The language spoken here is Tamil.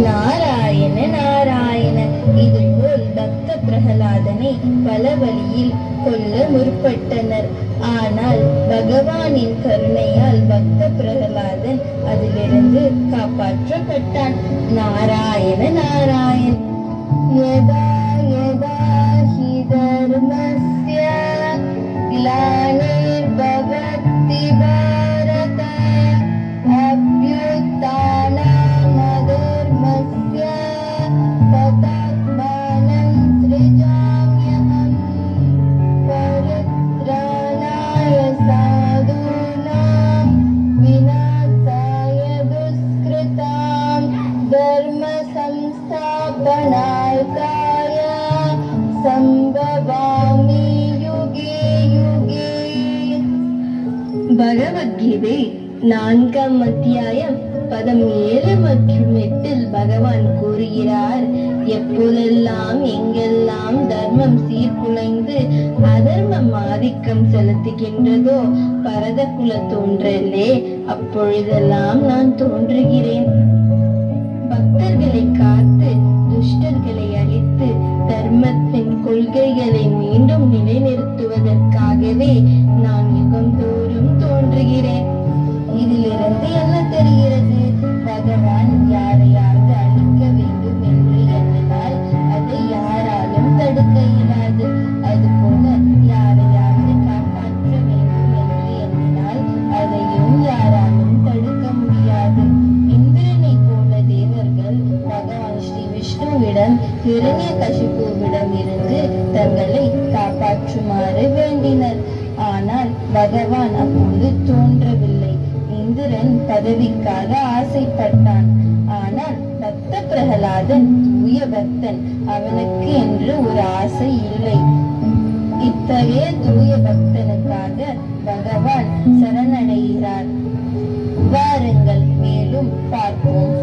நாராயண நாராயண. இதுபோல் பக்த பிரகலாதனை பல வழியில் கொல்ல முற்பட்டனர். ஆனால் பகவானின் கருணையால் பக்த பிரகலாதன் அதிலிருந்து காப்பாற்றப்பட்டான். நாராயண நாராயண. யதா யதா ஹி தர்மஸ்ய க்லானிர்பவதி பாரத அப்யுத்தானம் அதர்மஸ்ய ததாத்மானம் ஸ்ருஜாம்யஹம் பரித்ராணாய சாதுனாம் விநாசாய துஷ்கிருதாம் தர்ம संस्थापनार्थाय संभवामि युगे युगे. பகவத்கீதை 4ஆம் அத்தியாயம் பதம் 7 மற்றும் 8 பகவான் கூறுகிறார், எப்போதெல்லாம் எங்கெல்லாம் தர்மம் சீர்குலைந்து அதர்மம் ஆதிக்கம் செலுத்துகின்றதோ பரத குல தோன்றலே, அப்பொழுதெல்லாம் நான் தோன்றுகிறேன். பக்தர்களை காத்து துஷ்டர்களை அழித்து தர்மத்தின் கொள்கைகளை மீண்டும் நிலைநிறுத்துவதற்காகவே நான் யுகந்தோறும் தோன்றுகிறேன். இதிலிருந்து என்ன தெரிகிறது? பகவான் யாரையாவது அழிக்க வேண்டும் என்று எண்ணினால் அதை யாராலும் தடுக்க இயலாது. அதுபோல யாரையாவது காப்பாற்ற வேண்டும் என்று எண்ணினால் அதையும் யாராலும் தடுக்க முடியாது. இந்திரனை போல தேவர்கள் பகவான் ஸ்ரீ விஷ்ணுவிடம் ஹிரண்யகசிபுவிடம் இருந்து தங்களை காப்பாற்றுமாறு வேண்டினர். ஆனால் பகவான் அப்போது தோன்றவில்லை. இந்திரன் பதவிக்காக ஆசைப்பட்டான். ஆனால் பக்த பிரகலாதன் தூய பக்தன். அவனுக்கு என்று ஒரு ஆசை இல்லை. இத்தகைய தூய பக்தனுக்காக பகவான் சரணடைகிறார். வாருங்கள் மேலும் பார்ப்போம்.